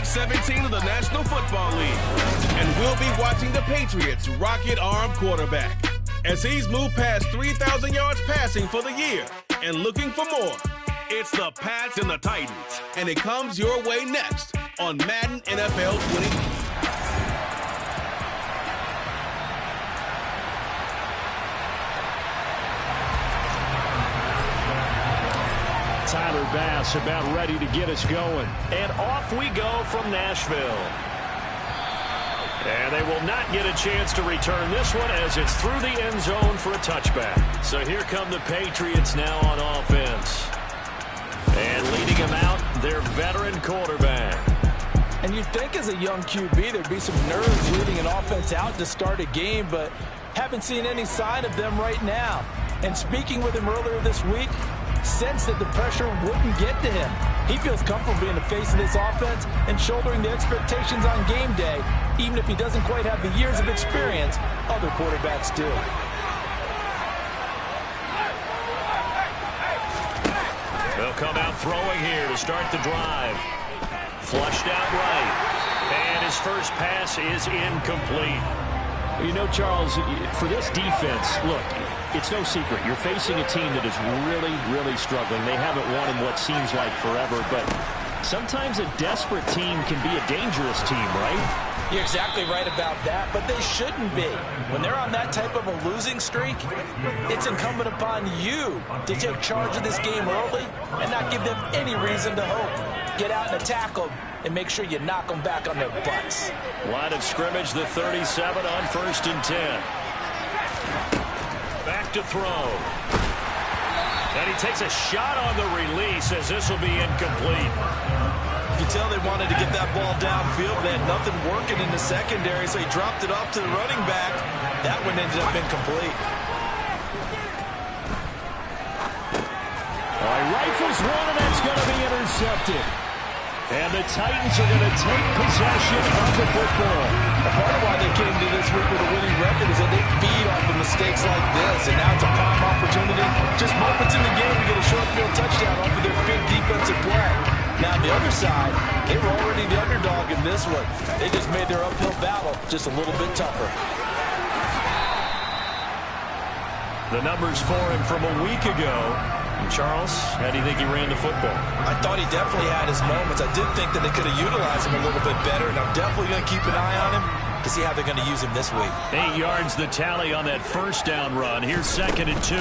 17 of the National Football League. And we'll be watching the Patriots' rocket-armed quarterback as he's moved past 3,000 yards passing for the year and looking for more. It's the Pats and the Titans, and it comes your way next on Madden NFL 20. Tyler Bass about ready to get us going. And off we go from Nashville. And they will not get a chance to return this one as it's through the end zone for a touchback. So here come the Patriots now on offense. And leading him out, their veteran quarterback. And you'd think as a young QB there'd be some nerves leading an offense out to start a game, but haven't seen any sign of them right now. And speaking with him earlier this week, sensed that the pressure wouldn't get to him. He feels comfortable being the face of this offense and shouldering the expectations on game day, even if he doesn't quite have the years of experience other quarterbacks do. They'll come out throwing here to start the drive. Flushed out right. And his first pass is incomplete. You know, Charles, for this defense, look, it's no secret. You're facing a team that is really, really struggling. They haven't won in what seems like forever, but sometimes a desperate team can be a dangerous team, right? You're exactly right about that, but they shouldn't be. When they're on that type of a losing streak, it's incumbent upon you to take charge of this game early and not give them any reason to hope. Get out and attack them and make sure you knock them back on their butts. Line of scrimmage, the 37 on 1st and 10. Back to throw. And he takes a shot on the release as this will be incomplete. You can tell they wanted to get that ball downfield. They had nothing working in the secondary, so he dropped it off to the running back. That one ended up incomplete. All right, rifles one, and that's going to be intercepted. And the Titans are going to take possession of the football. Part of why they came to this week with a winning record is that they feed off of mistakes like this, and now it's a prime opportunity. Just moments in the game to get a short field touchdown off of their big defensive play. Now, on the other side, they were already the underdog in this one. They just made their uphill battle just a little bit tougher. The numbers for him from a week ago. Charles, how do you think he ran the football? I thought he definitely had his moments. I did think that they could have utilized him a little bit better, and I'm definitely going to keep an eye on him to see how they're going to use him this week. 8 yards the tally on that first down run. Here's 2nd and 2.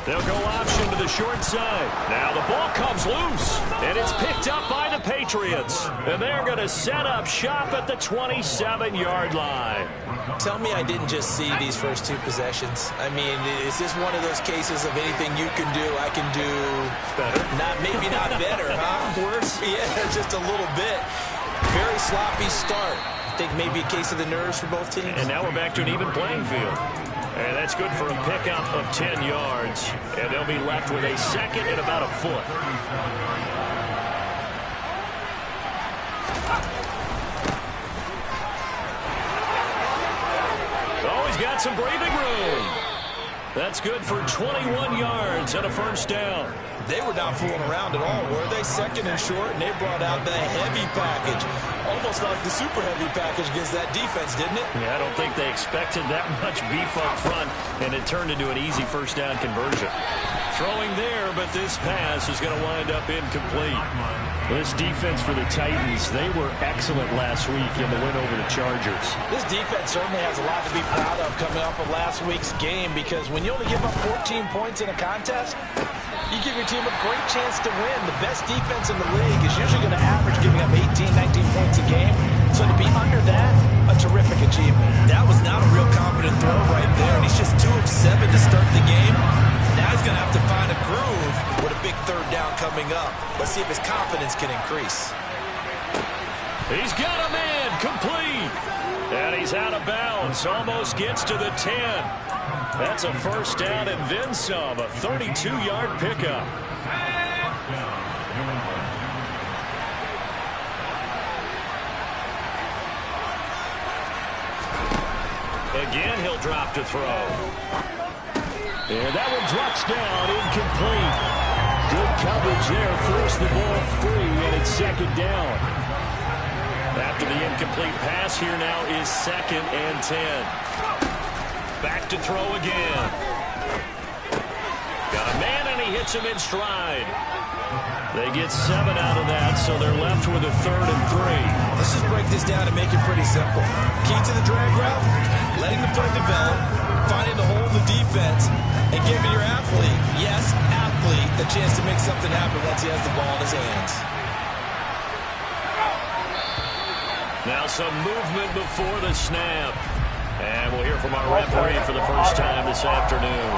They'll go option to the short side. Now the ball comes loose, and it's picked up by the Patriots. And they're going to set up shop at the 27-yard line. Tell me I didn't just see these first two possessions. I mean, is this one of those cases of anything you can do, I can do better? Maybe not better, huh? Worse? Yeah, just a little bit. Very sloppy start. I think maybe a case of the nerves for both teams. And now we're back to an even playing field. And that's good for a pickup of 10 yards. And they'll be left with a 2nd and about a foot. He's got some breathing room. That's good for 21 yards and a first down. They were not fooling around at all, were they? 2nd and short, and they brought out the heavy package. Almost like the super heavy package against that defense, didn't it? Yeah, I don't think they expected that much beef up front, and it turned into an easy first down conversion. Throwing there, but this pass is going to wind up incomplete. This defense for the Titans, they were excellent last week in the win over the Chargers. This defense certainly has a lot to be proud of coming off of last week's game, because when you only give up 14 points in a contest, you give your team a great chance to win. The best defense in the league is usually going to average giving up 18, 19 points a game. So to be under that, a terrific achievement. That was not a real confident throw right there, and he's just 2 of 7 to start the game. Now he's going to have to find a groove with a big 3rd down coming up. Let's see if his confidence can increase. He's got a man, complete. And he's out of bounds, almost gets to the 10. That's a first down and then some, a 32-yard pickup. Again, he'll drop to throw. And that one drops down, incomplete. Good coverage there, forced the ball free, and it's 2nd down. after the incomplete pass. Here now is 2nd and 10. Back to throw again. Got a man, and he hits him in stride. They get 7 out of that, so they're left with a 3rd and 3. Let's just break this down and make it pretty simple. Key to the drag route, letting the play develop, finding the hole in the defense, and giving your athlete, yes, athlete, a chance to make something happen once he has the ball in his hands. Now some movement before the snap. And we'll hear from our referee for the first time this afternoon.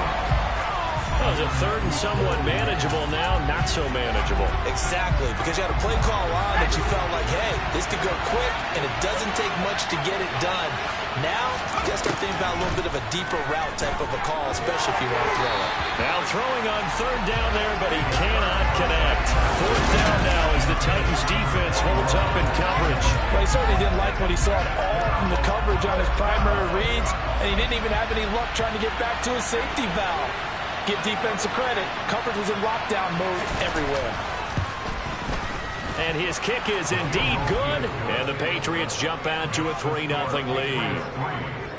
Well, it's a 3rd and somewhat manageable now, not so manageable. Exactly, because you had a play call on that you felt like, hey, this could go quick, and it doesn't take much to get it done. Now, you got to start thinking about a little bit of a deeper route type of a call, especially if you want to throw it. Now throwing on 3rd down there, but he cannot connect. 4th down now as the Titans defense holds up in coverage. Well, he certainly didn't like what he saw at all from the coverage on his primary reads, and he didn't even have any luck trying to get back to his safety valve. Give defensive credit. Coverage was in lockdown mode everywhere. And his kick is indeed good. And the Patriots jump out to a 3-0 lead.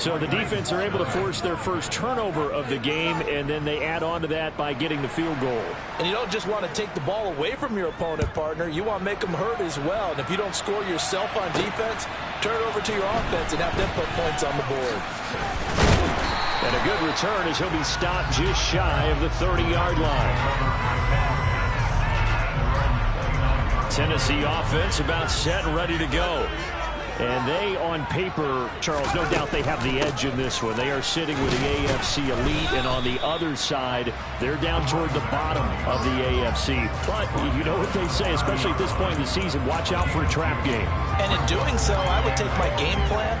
So the defense are able to force their first turnover of the game, and then they add on to that by getting the field goal. And you don't just want to take the ball away from your opponent, partner. You want to make them hurt as well. And if you don't score yourself on defense, turn it over to your offense and have them put points on the board. And a good return as he'll be stopped just shy of the 30-yard line. Tennessee offense about set and ready to go. And they, on paper, Charles, no doubt they have the edge in this one. They are sitting with the AFC elite, and on the other side, they're down toward the bottom of the AFC. But you know what they say, especially at this point in the season, watch out for a trap game. And in doing so, I would take my game plan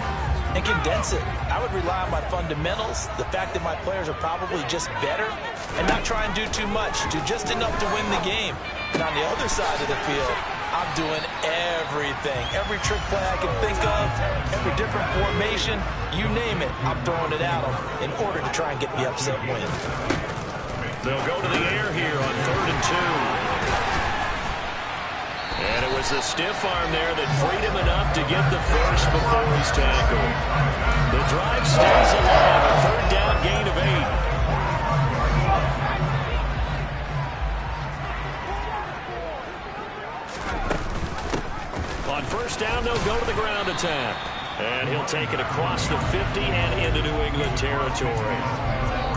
and condense it. I would rely on my fundamentals, the fact that my players are probably just better, and not try and do too much, do just enough to win the game. And on the other side of the field, I'm doing everything. Every trick play I can think of, every different formation, you name it, I'm throwing it at them in order to try and get the upset win. They'll go to the air here on 3rd and 2. And it was the stiff arm there that freed him enough to get the first before he's tackled. The drive stays alive. A 3rd down gain of 8. On 1st down, they'll go to the ground attack. And he'll take it across the 50 and into New England territory.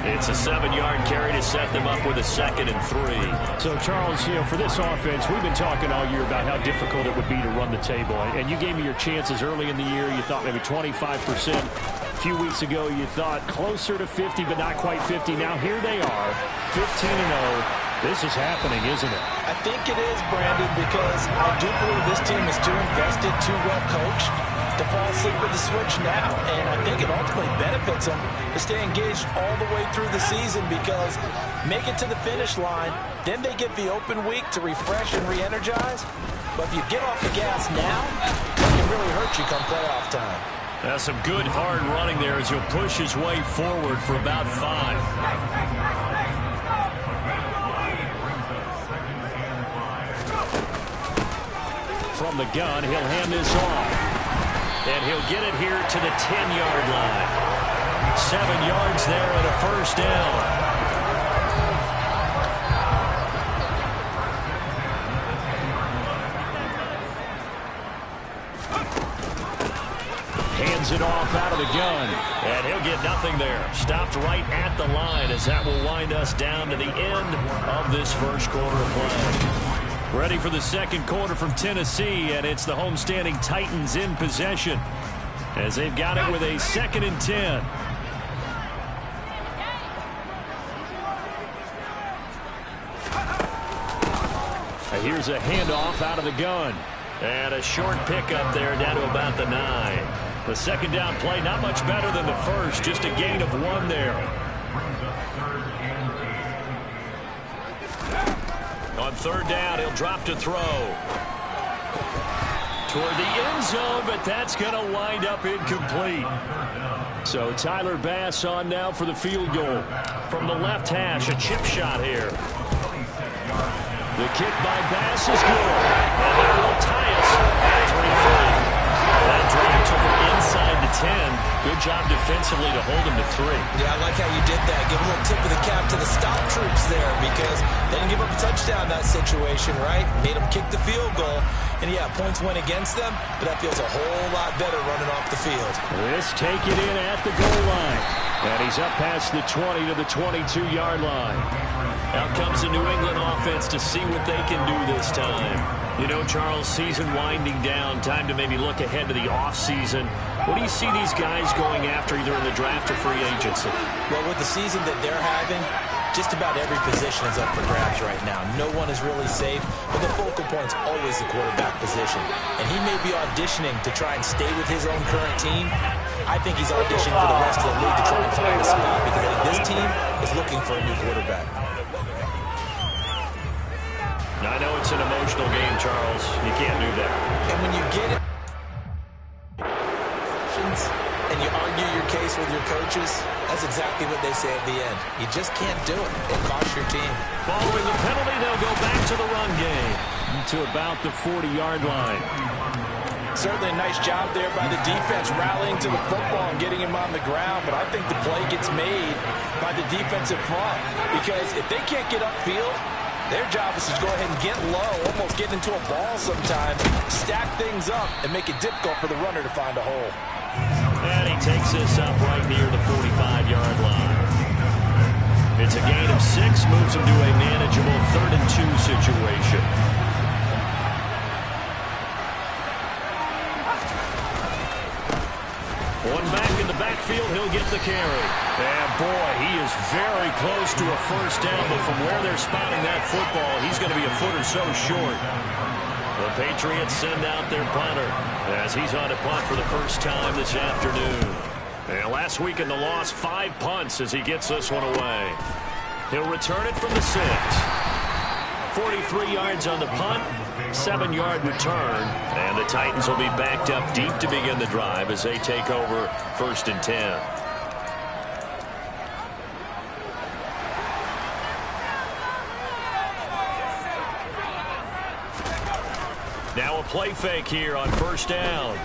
It's a 7-yard carry to set them up with a 2nd and 3. So, Charles, you know, for this offense, we've been talking all year about how difficult it would be to run the table. And you gave me your chances early in the year. You thought maybe 25%. A few weeks ago, you thought closer to 50, but not quite 50. Now, here they are, 15-0. This is happening, isn't it? I think it is, Brandon, because I do believe this team is too invested, too well coached to fall asleep with the switch now. And I think it ultimately benefits them to stay engaged all the way through the season, because make it to the finish line, then they get the open week to refresh and re-energize. But if you get off the gas now, it can really hurt you come playoff time. That's some good hard running there as he'll push his way forward for about 5. From the gun, he'll hand this off. And he'll get it here to the 10-yard line. 7 yards there and a 1st down. Hands it off out of the gun. And he'll get nothing there. Stopped right at the line as that will wind us down to the end of this first quarter of play. Ready for the second quarter from Tennessee, and it's the homestanding Titans in possession as they've got it with a 2nd and 10. Here's a handoff out of the gun. And a short pickup there down to about the 9. The 2nd down play, not much better than the first, just a gain of 1 there. On 3rd down, he'll drop to throw. Toward the end zone, but that's going to wind up incomplete. So Tyler Bass on now for the field goal. From the left hash, a chip shot here. The kick by Bass is good. And that will tie us at 3-3. took him inside the 10. Good job defensively to hold him to 3. Yeah, I like how you did that. Give a little tip of the cap to the stop troops there because they didn't give up a touchdown in that situation, right? Made them kick the field goal. And, yeah, points went against them, but that feels a whole lot better running off the field. This take it in at the goal line. And he's up past the 20 to the 22-yard line. Out comes the New England offense to see what they can do this time. You know, Charles, season winding down, time to maybe look ahead to the offseason. What do you see these guys going after either in the draft or free agency? Well, with the season that they're having, just about every position is up for grabs right now. No one is really safe, but the focal point's always the quarterback position. And he may be auditioning to try and stay with his own current team. I think he's auditioning for the rest of the league to try and find a spot because I think this team is looking for a new quarterback. I know it's an emotional game, Charles. You can't do that. And when you get it and you argue your case with your coaches, that's exactly what they say at the end. You just can't do it. It costs your team. Following the penalty, they'll go back to the run game to about the 40-yard line. Certainly a nice job there by the defense rallying to the football and getting him on the ground, but I think the play gets made by the defensive front because if they can't get upfield, their job is to go ahead and get low, almost get into a ball sometimes, stack things up, and make it difficult for the runner to find a hole. And he takes this up right near the 45-yard line. It's a gain of 6, moves him to a manageable 3rd and 2 situation. One back in the backfield, he'll get the carry. And boy, he is very close to a first down, but from where they're spotting that football, he's going to be a foot or so short. The Patriots send out their punter as he's on a punt for the first time this afternoon. And last week in the loss, 5 punts as he gets this one away. He'll return it from the 6. 43 yards on the punt, 7-yard return, and the Titans will be backed up deep to begin the drive as they take over 1st and 10. Now a play fake here on 1st down.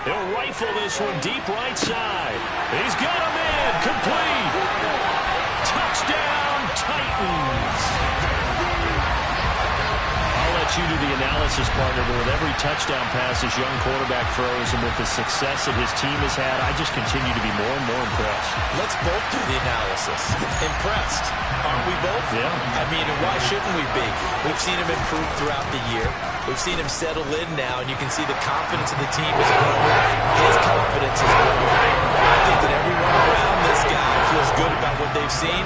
He'll rifle this one deep right side. He's got him in, complete. Touchdown, Titans. You do the analysis, partner, but with every touchdown pass his young quarterback throws and with the success that his team has had, I just continue to be more and more impressed. Let's both do the analysis. Impressed. Aren't we both? Yeah. I mean, why shouldn't we be? We've seen him improve throughout the year. We've seen him settle in now, and you can see the confidence of the team is growing. His confidence is growing. I think that everyone around this guy feels good about what they've seen.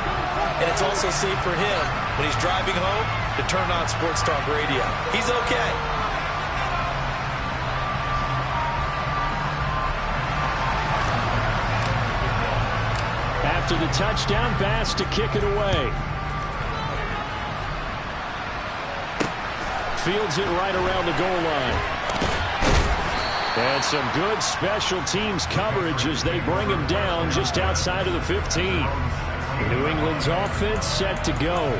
And it's also safe for him when he's driving home to turn on Sports Talk Radio. He's okay. After the touchdown pass to kick it away. Fields it right around the goal line. And some good special teams coverage as they bring him down just outside of the 15. New England's offense set to go.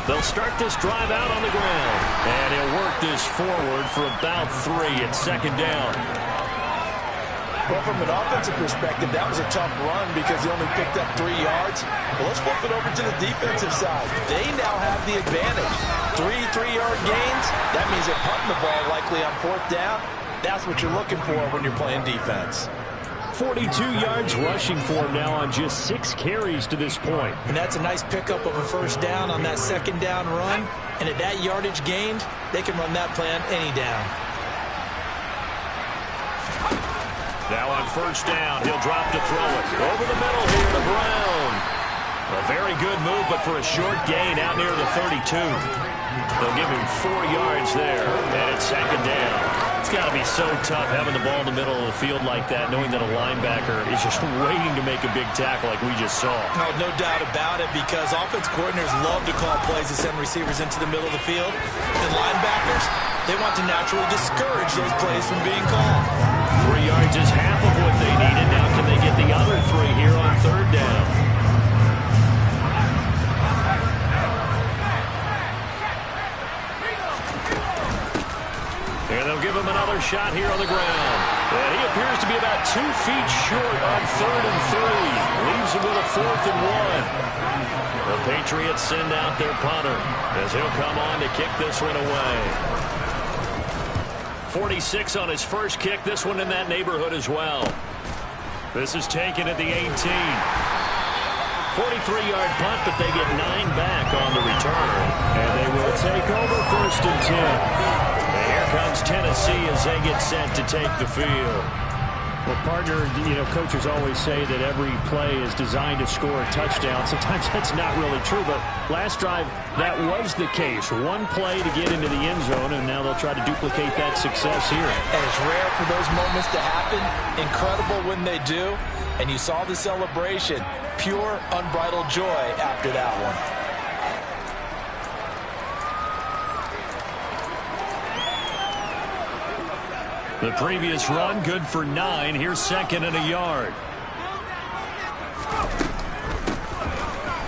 They'll start this drive out on the ground. And he'll work this forward for about 3 at 2nd down. Well, from an offensive perspective, that was a tough run because he only picked up 3 yards. Well, let's flip it over to the defensive side. They now have the advantage. 3 3-yard gains. That means they're punting the ball likely on 4th down. That's what you're looking for when you're playing defense. 42 yards rushing for him now on just 6 carries to this point. And that's a nice pickup of a 1st down on that 2nd down run. And at that yardage gained, they can run that plan any down. Now on 1st down, he'll drop to throw it. Over the middle here to Brown. A very good move, but for a short gain out near the 32. They'll give him 4 yards there, and it's 2nd down. It's got to be so tough having the ball in the middle of the field like that, knowing that a linebacker is just waiting to make a big tackle like we just saw. No doubt about it, because offense coordinators love to call plays that send receivers into the middle of the field. And linebackers, they want to naturally discourage those plays from being called. 3 3 yards is half of what they needed. Now can they get the other 3 here on 3rd down? And they'll give him another shot here on the ground. And he appears to be about 2 feet short on 3rd and 3. Leaves him with a 4th and 1. The Patriots send out their punter as he'll come on to kick this one away. 46 on his first kick. This one in that neighborhood as well. This is taken at the 18. 43-yard punt, but they get 9 back on the return. And they will take over 1st and 10. And here comes Tennessee as they get set to take the field. Well, partner, coaches always say that every play is designed to score a touchdown. Sometimes that's not really true, but last drive, that was the case. One play to get into the end zone, and now they'll try to duplicate that success here. And it's rare for those moments to happen. Incredible when they do. And you saw the celebration. Pure, unbridled joy after that one. The previous run, good for 9. Here's 2nd and a yard.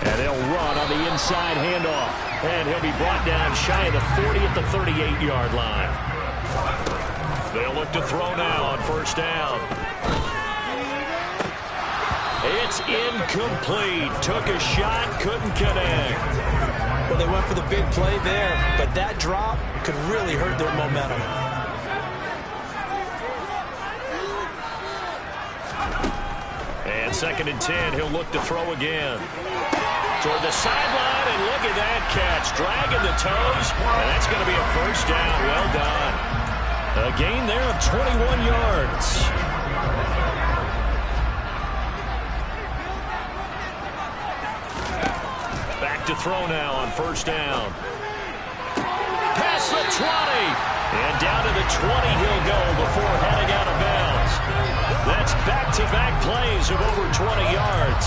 And they'll run on the inside handoff. And he'll be brought down shy of the 40 at the 38-yard line. They'll look to throw now on 1st down. It's incomplete. Took a shot, couldn't connect. Well, they went for the big play there, but that drop could really hurt their momentum. And 2nd and 10, he'll look to throw again. Toward the sideline, and look at that catch. Dragging the toes, and that's going to be a 1st down. Well done. A gain there of 21 yards. Back to throw now on 1st down. Past the 20. And down to the 20 he'll go before heading out of bounds. That's back-to-back plays of over 20 yards.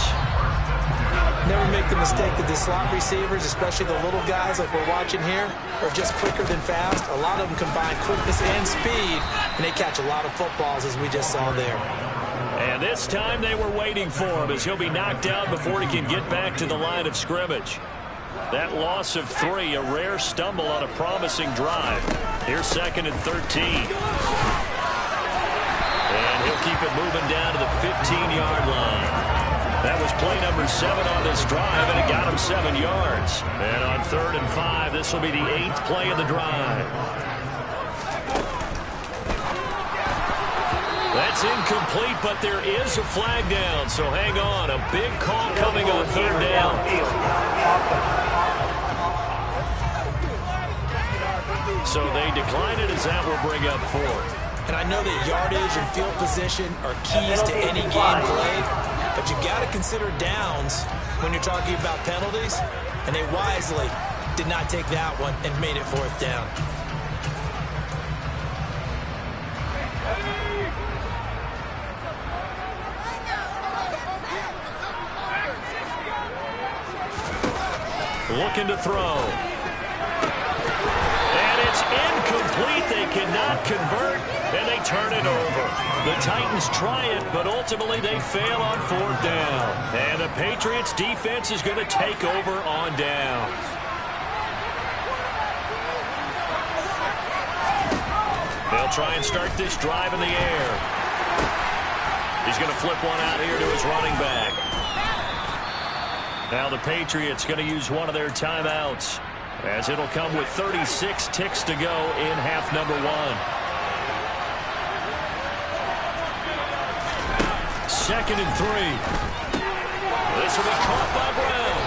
Never make the mistake that the slot receivers, especially the little guys like we're watching here, are just quicker than fast. A lot of them combine quickness and speed, and they catch a lot of footballs, as we just saw there. And this time they were waiting for him as he'll be knocked out before he can get back to the line of scrimmage. That loss of 3, a rare stumble on a promising drive. Here's 2nd and 13. And he'll keep it moving down to the 15-yard line. That was play number 7 on this drive, and it got him 7 yards. And on 3rd and 5, this will be the 8th play of the drive. That's incomplete, but there is a flag down, so hang on. A big call coming on 3rd down. So they decline it as that will bring up 4th. And I know that yardage and field position are keys to any game played, but you got to consider downs when you're talking about penalties, and they wisely did not take that one and made it 4th down. Looking to throw. And it's incomplete. They cannot convert, and they turn it over. The Titans try it, but ultimately they fail on 4th down. And the Patriots defense is going to take over on downs. They'll try and start this drive in the air. He's going to flip one out here to his running back. Now the Patriots going to use one of their timeouts, as it'll come with 36 ticks to go in half number 1. 2nd and 3. This will be caught by Brown.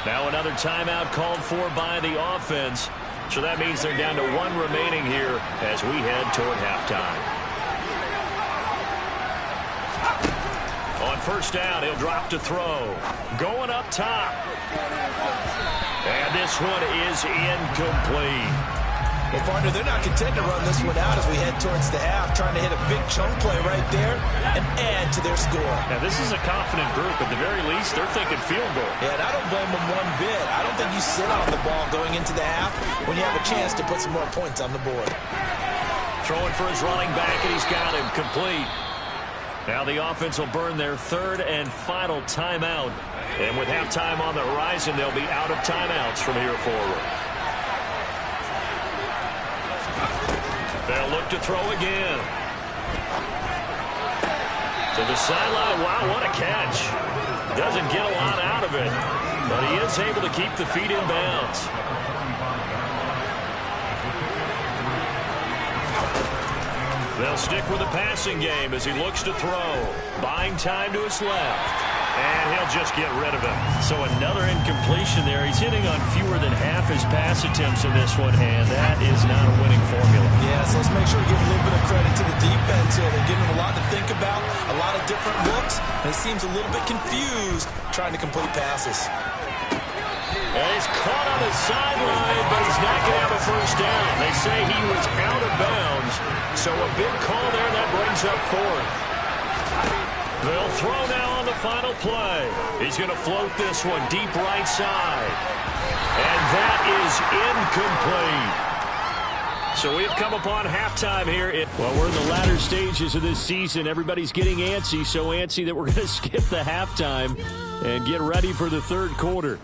Now another timeout called for by the offense. So that means they're down to 1 remaining here as we head toward halftime. On 1st down, he'll drop to throw. Going up top. And this one is incomplete. Well, partner, they're not content to run this one out as we head towards the half, trying to hit a big chunk play right there and add to their score. Now, this is a confident group. At the very least, they're thinking field goal. Yeah, and I don't blame them one bit. I don't think you sit on the ball going into the half when you have a chance to put some more points on the board. Throwing for his running back, and he's got him complete. Now the offense will burn their third and final timeout. And with halftime on the horizon, they'll be out of timeouts from here forward. They'll look to throw again. To the sideline. Wow, what a catch. Doesn't get a lot out of it, but he is able to keep the feet in bounds. They'll stick with the passing game as he looks to throw. Buying time to his left. And he'll just get rid of him. So another incompletion there. He's hitting on fewer than half his pass attempts in this one, and that is not a winning formula. Yeah, so let's make sure we give a little bit of credit to the defense here. They're giving him a lot to think about, a lot of different looks, and he seems a little bit confused trying to complete passes. And he's caught on the sideline, but he's not going to have a first down. They say he was out of bounds, so a big call there, and that brings up fourth. They'll throw now on the final play. He's going to float this one deep right side. And that is incomplete. So we've come upon halftime here. Well, we're in the latter stages of this season. Everybody's getting antsy, so antsy that we're going to skip the halftime and get ready for the third quarter.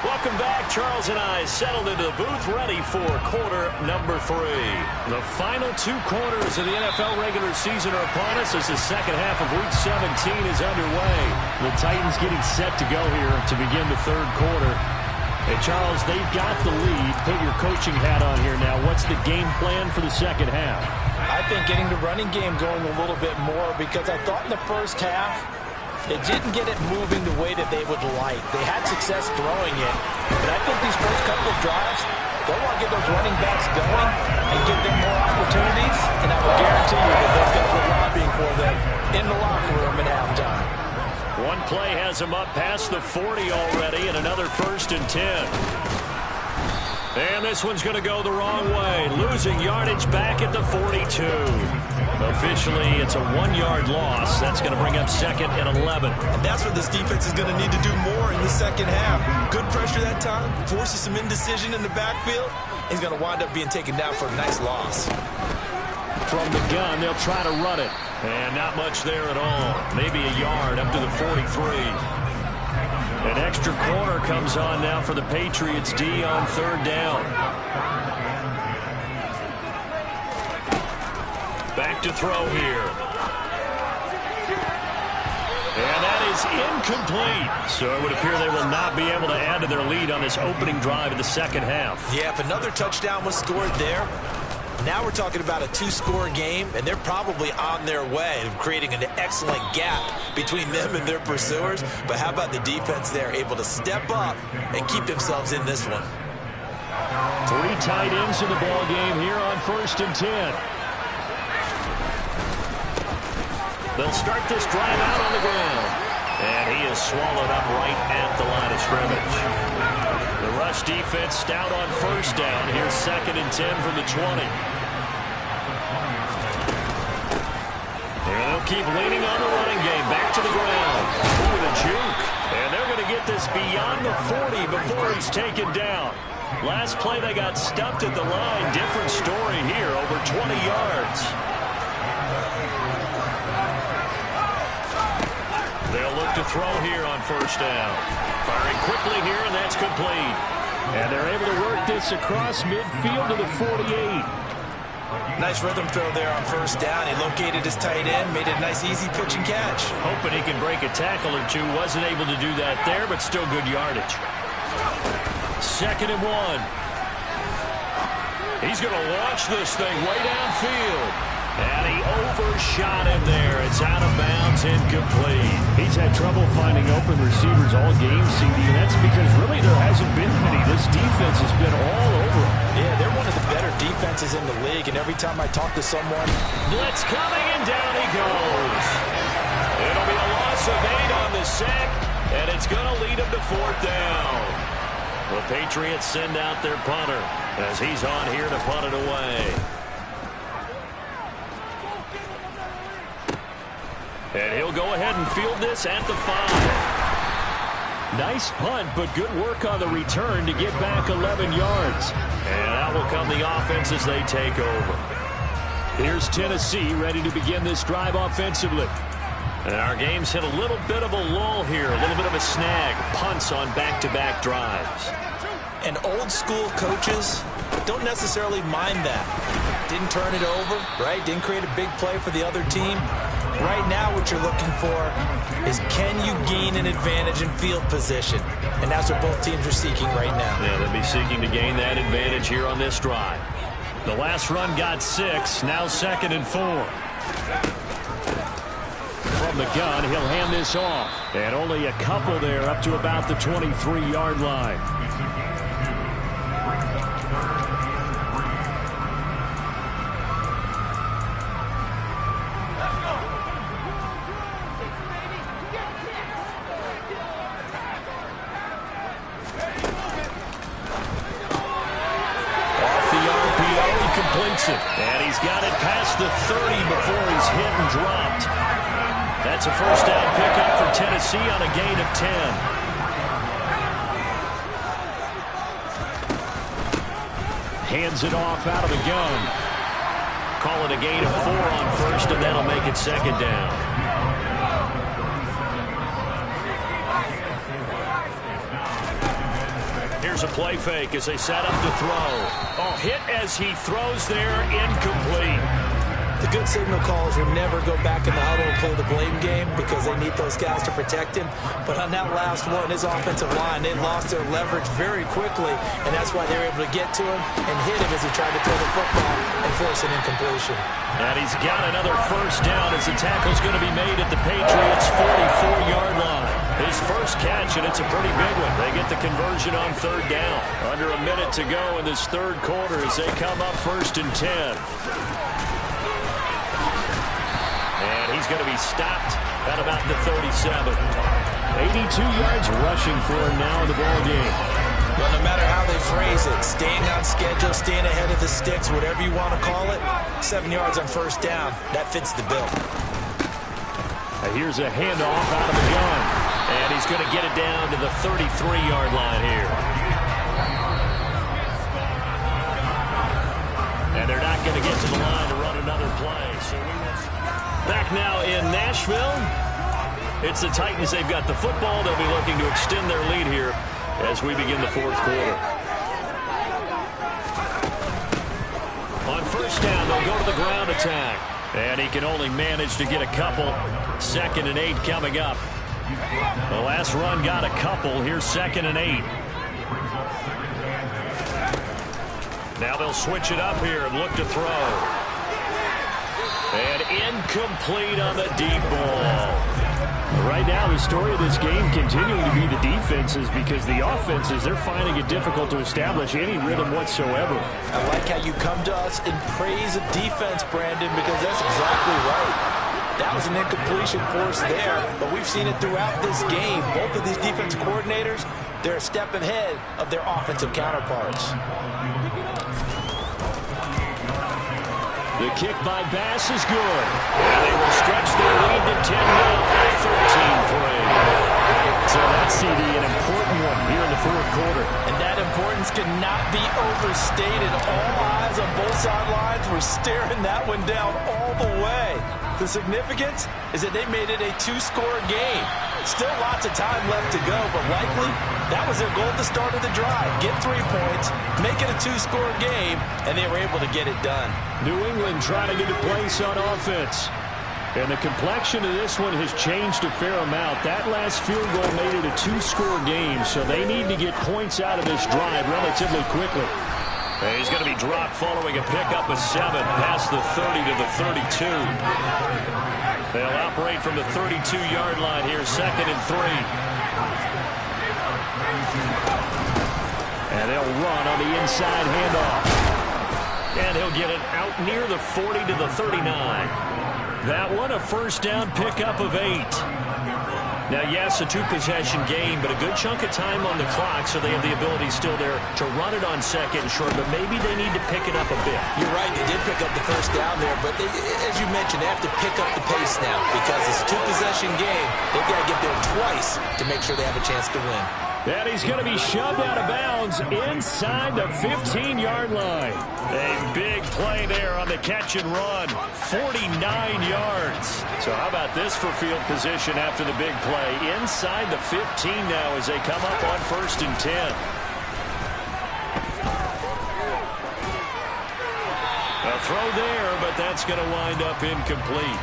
Welcome back. Charles and I settled into the booth ready for quarter number 3. The final 2 quarters of the NFL regular season are upon us as the second half of Week 17 is underway. The Titans getting set to go here to begin the third quarter. And Charles, they've got the lead. Put your coaching hat on here now. What's the game plan for the second half? I think getting the running game going a little bit more, because I thought in the first half, they didn't get it moving the way that they would like. They had success throwing it, but I think these first couple of drives, they want to get those running backs going and give them more opportunities, and I will guarantee you that those guys were lobbying for them in the locker room at halftime. One play has him up past the 40 already, and another 1st and 10. And this one's going to go the wrong way, losing yardage back at the 42. Officially, it's a 1-yard loss. That's going to bring up 2nd and 11. And that's what this defense is going to need to do more in the second half. Good pressure that time, forces some indecision in the backfield. He's going to wind up being taken down for a nice loss. From the gun, they'll try to run it. And not much there at all. Maybe a yard up to the 43. An extra corner comes on now for the Patriots D on 3rd down. Back to throw here. And that is incomplete. So it would appear they will not be able to add to their lead on this opening drive of the second half. Yeah, if another touchdown was scored there, now we're talking about a 2-score game, and they're probably on their way of creating an excellent gap between them and their pursuers. But how about the defense there, able to step up and keep themselves in this one? 3 tight ends in the ball game here on 1st and 10. They'll start this drive out on the ground. And he is swallowed up right at the line of scrimmage. The rush defense stout on 1st down. Here's 2nd and 10 from the 20. And they'll keep leaning on the running game. Back to the ground. Ooh, the juke. And they're going to get this beyond the 40 before he's taken down. Last play they got stuffed at the line. Different story here. Over 20 yards. They'll look to throw here on 1st down. Firing quickly here, and that's complete. And they're able to work this across midfield to the 48. Nice rhythm throw there on 1st down. He located his tight end, made it a nice, easy pitch and catch. Hoping he can break a tackle or 2. Wasn't able to do that there, but still good yardage. 2nd and 1. He's going to launch this thing way downfield. And he overshot him there. It's out of bounds, incomplete. He's had trouble finding open receivers all game, CD, and that's because really there hasn't been many. This defense has been all over him. Yeah, they're one of the better defenses in the league, and every time I talk to someone... Blitz coming, and down he goes. It'll be a loss of 8 on the sack, and it's going to lead him to 4th down. The Patriots send out their punter as he's on here to punt it away. And he'll go ahead and field this at the 5. Nice punt, but good work on the return to get back 11 yards. And out will come the offense as they take over. Here's Tennessee ready to begin this drive offensively. And our game's hit a little bit of a lull here, a little bit of a snag. Punts on back-to-back drives. And old-school coaches don't necessarily mind that. Didn't turn it over, right? Didn't create a big play for the other team. Right now what you're looking for is, can you gain an advantage in field position? And that's what both teams are seeking right now. Yeah, they'll be seeking to gain that advantage here on this drive. The last run got 6, now 2nd and 4. From the gun, he'll hand this off. And only a couple there up to about the 23-yard line. And he's got it past the 30 before he's hit and dropped. That's a first down pickup for Tennessee on a gain of 10. Hands it off out of the gun. Call it a gain of 4 on first, and that'll make it 2nd down. Here's a play fake as they set up to throw. Oh, hit as he throws there, incomplete. The good signal callers would never go back in the huddle and play the blame game because they need those guys to protect him. But on that last one, his offensive line, they lost their leverage very quickly, and that's why they were able to get to him and hit him as he tried to throw the football and force an incompletion. And he's got another first down as the tackle's going to be made at the Patriots' 44-yard line. His first catch, and it's a pretty big one. They get the conversion on 3rd down. Under a minute to go in this 3rd quarter as they come up 1st and 10. And he's going to be stopped at about the 37. 82 yards rushing for him now in the ball game. Well, no matter how they phrase it, staying on schedule, staying ahead of the sticks, whatever you want to call it, 7 yards on 1st down, that fits the bill. Here's a handoff out of the gun. And he's going to get it down to the 33-yard line here. And they're not going to get to the line to run another play. So back now in Nashville. It's the Titans. They've got the football. They'll be looking to extend their lead here as we begin the 4th quarter. On 1st down, they'll go to the ground attack. And he can only manage to get a couple. 2nd and 8 coming up. The last run got a couple. Here's 2nd and 8. Now they'll switch it up here and look to throw. And incomplete on the deep ball. Right now, the story of this game continuing to be the defenses, because the offenses, they're finding it difficult to establish any rhythm whatsoever. I like how you come to us in praise of defense, Brandon, because that's exactly right. That was an incompletion force there, but we've seen it throughout this game. Both of these defense coordinators, they're a step ahead of their offensive counterparts. The kick by Bass is good. And they will stretch their lead to 10 now, 13-3. So that's, CD, an important one here in the 4th quarter. And that importance cannot be overstated. All eyes on both sidelines were staring that one down all the way. The significance is that they made it a 2-score game. Still lots of time left to go, but likely that was their goal at the start of the drive. Get 3 points, make it a 2-score game, and they were able to get it done. New England trying to get a place on offense. And the complexion of this one has changed a fair amount. That last field goal made it a 2-score game, so they need to get points out of this drive relatively quickly. And he's going to be dropped following a pickup of 7 past the 30 to the 32. They'll operate from the 32-yard line here, 2nd and 3. And they'll run on the inside handoff. And he'll get it out near the 40 to the 39. That one a first down pickup of 8. Now, yes, a two-possession game, but a good chunk of time on the clock, so they have the ability still there to run it on second and short, but maybe they need to pick it up a bit. You're right, they did pick up the first down there, but as you mentioned, they have to pick up the pace now because it's a two-possession game. They've got to get there twice to make sure they have a chance to win. And he's going to be shoved out of bounds inside the 15-yard line. A big play there on the catch and run. 49 yards. So how about this for field position after the big play? Inside the 15 now as they come up on 1st and 10. A throw there, but that's going to wind up incomplete.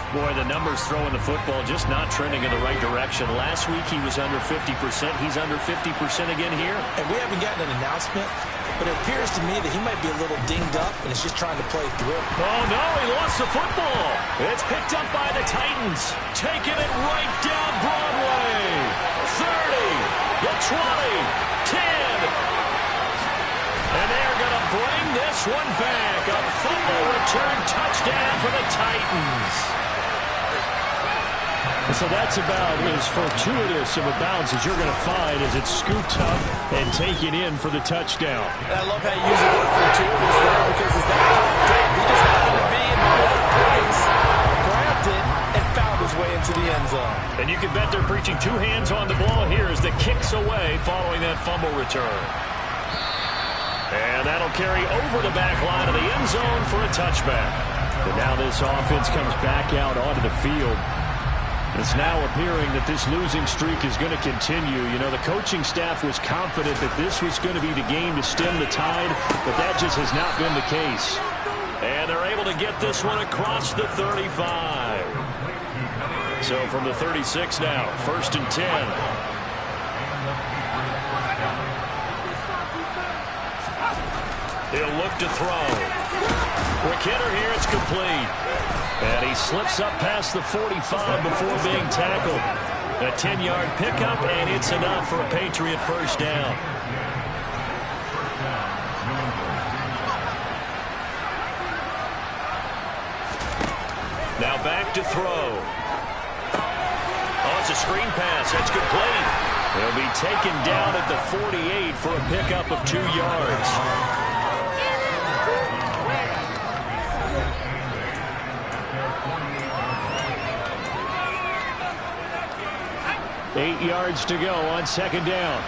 Boy, the numbers throwing the football just not trending in the right direction. Last week he was under 50%. He's under 50% again here. And we haven't gotten an announcement, but it appears to me that he might be a little dinged up and is just trying to play through. Oh, no, he lost the football. It's picked up by the Titans. Taking it right down Broadway. 30, the 20, 10. And they're going to bring this one back. A fumble return touchdown for the Titans. So that's about as fortuitous of a bounce as you're going to find as it's scooped up and taken in for the touchdown. And I love how you use the word fortuitous there because it's that he just happened to be in the right place, grabbed it, and found his way into the end zone. And you can bet they're preaching two hands on the ball here as the kick's away following that fumble return. And that'll carry over the back line of the end zone for a touchback. And now this offense comes back out onto the field. It's now appearing that this losing streak is going to continue. You know, the coaching staff was confident that this was going to be the game to stem the tide, but that just has not been the case. And they're able to get this one across the 35. So from the 36 now, 1st and 10. He'll look to throw. Quick hitter here, it's complete. And he slips up past the 45 before being tackled. A 10-yard pickup, and it's enough for a Patriot first down. Now back to throw. Oh, it's a screen pass. That's complete. He'll be taken down at the 48 for a pickup of 2 yards. 8 yards to go on 2nd down.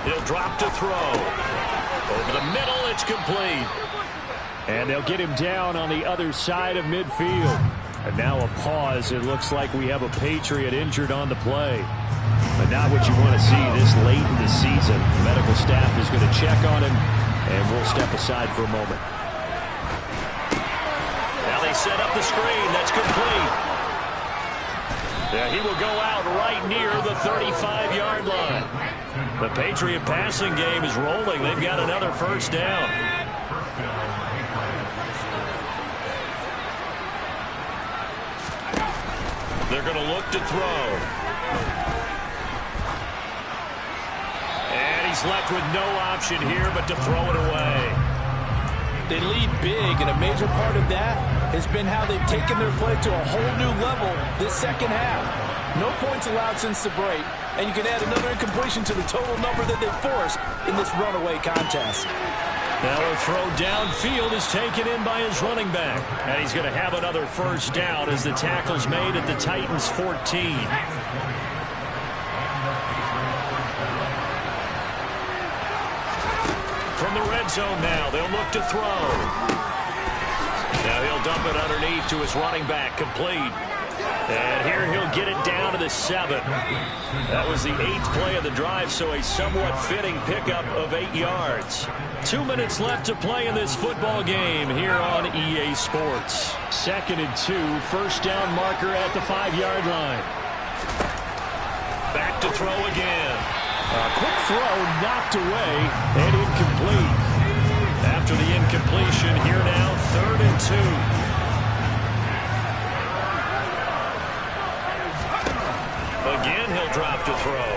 He'll drop to throw. Over the middle, it's complete. And they'll get him down on the other side of midfield. And now a pause. It looks like we have a Patriot injured on the play. But not what you want to see this late in the season. The medical staff is going to check on him, and we'll step aside for a moment. Set up the screen. That's complete. Yeah, he will go out right near the 35-yard line. The Patriot passing game is rolling. They've got another first down. They're going to look to throw. And he's left with no option here but to throw it away. They lead big, and a major part of that has been how they've taken their play to a whole new level this second half. No points allowed since the break, and you can add another incompletion to the total number that they forced in this runaway contest. Now a throw downfield is taken in by his running back. And he's going to have another first down as the tackle's made at the Titans' 14. From the red zone now, they'll look to throw. Now he'll dump it underneath to his running back, complete. And here he'll get it down to the 7. That was the 8th play of the drive, so a somewhat fitting pickup of 8 yards. 2 minutes left to play in this football game here on EA Sports. 2nd and 2, first down marker at the 5-yard line. Back to throw again. A quick throw knocked away and incomplete. After the incompletion, here now, 3rd and 2. Again, he'll drop to throw.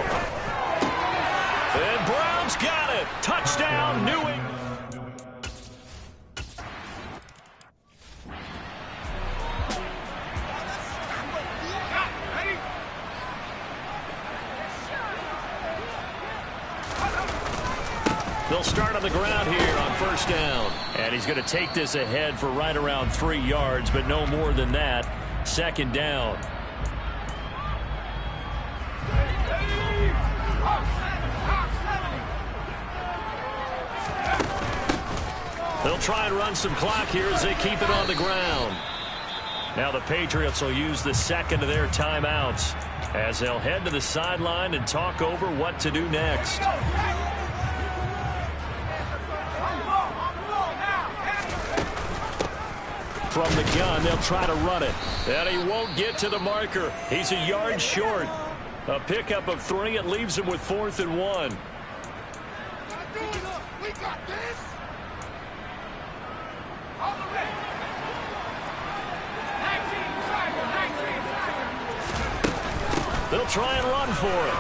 And Brown's got it. Touchdown, New England. They'll start on the ground here on first down. And he's going to take this ahead for right around 3 yards, but no more than that. Second down. They'll try and run some clock here as they keep it on the ground. Now the Patriots will use the second of their timeouts as they'll head to the sideline and talk over what to do next. From the gun, they'll try to run it. And he won't get to the marker. He's a yard short. A pickup of 3. It leaves him with 4th and 1. We got this. They'll try and run for it.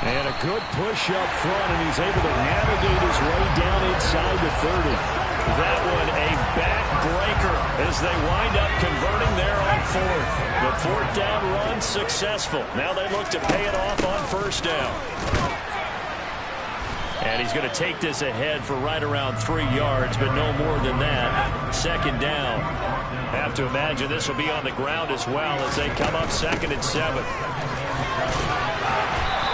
And a good push up front, and he's able to navigate his way down inside the 30. That one a backbreaker as they wind up converting there on 4th. The 4th down run successful. Now they look to pay it off on first down. And he's going to take this ahead for right around 3 yards, but no more than that. Second down. Have to imagine this will be on the ground as well as they come up 2nd and 7.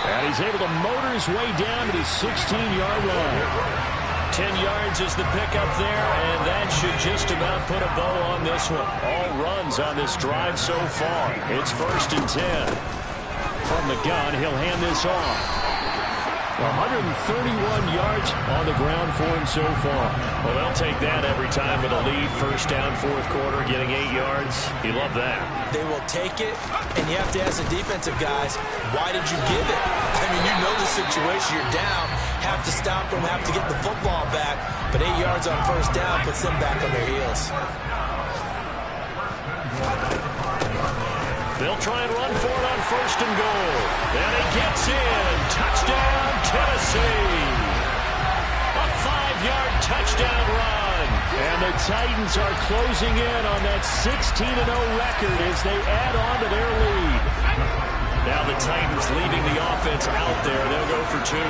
And he's able to motor his way down to the 16-yard line. 10 yards is the pickup there, and that should just about put a bow on this one. All runs on this drive so far. It's 1st and 10. From the gun, he'll hand this off. 131 yards on the ground for him so far. Well, they'll take that every time with a lead. First down, 4th quarter, getting 8 yards. You love that. They will take it, and you have to ask the defensive guys, why did you give it? I mean, you know the situation. You're down, have to stop them, have to get the football back, but 8 yards on first down puts them back on their heels. They'll try and run for it on 1st and goal. And he gets in. Touchdown, Tennessee. A 5-yard touchdown run. And the Titans are closing in on that 16-0 record as they add on to their lead. Now the Titans leaving the offense out there. They'll go for 2.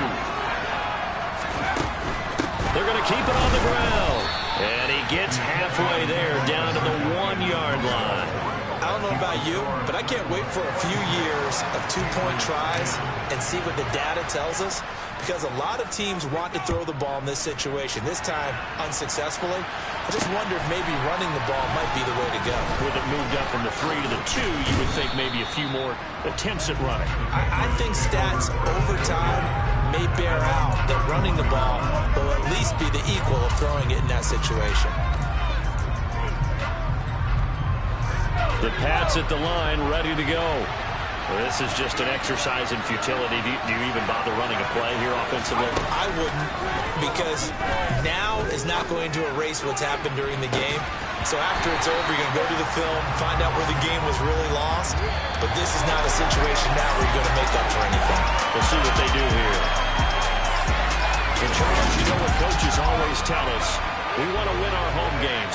They're going to keep it on the ground. And he gets halfway there down to the 1-yard line. I don't know about you, but I can't wait for a few years of 2-point tries and see what the data tells us, because a lot of teams want to throw the ball in this situation. This time, unsuccessfully. I just wonder if maybe running the ball might be the way to go. With it moved up from the 3 to the 2, you would think maybe a few more attempts at running. I think stats over time may bear out that running the ball will at least be the equal of throwing it in that situation. The Pats at the line, ready to go. Well, this is just an exercise in futility. Do you even bother running a play here offensively? I wouldn't, because now is not going to erase what's happened during the game. So after it's over, you're going to go to the film, find out where the game was really lost. But this is not a situation now where you're going to make up for anything. We'll see what they do here. And Charles, you know what coaches always tell us. We want to win our home games.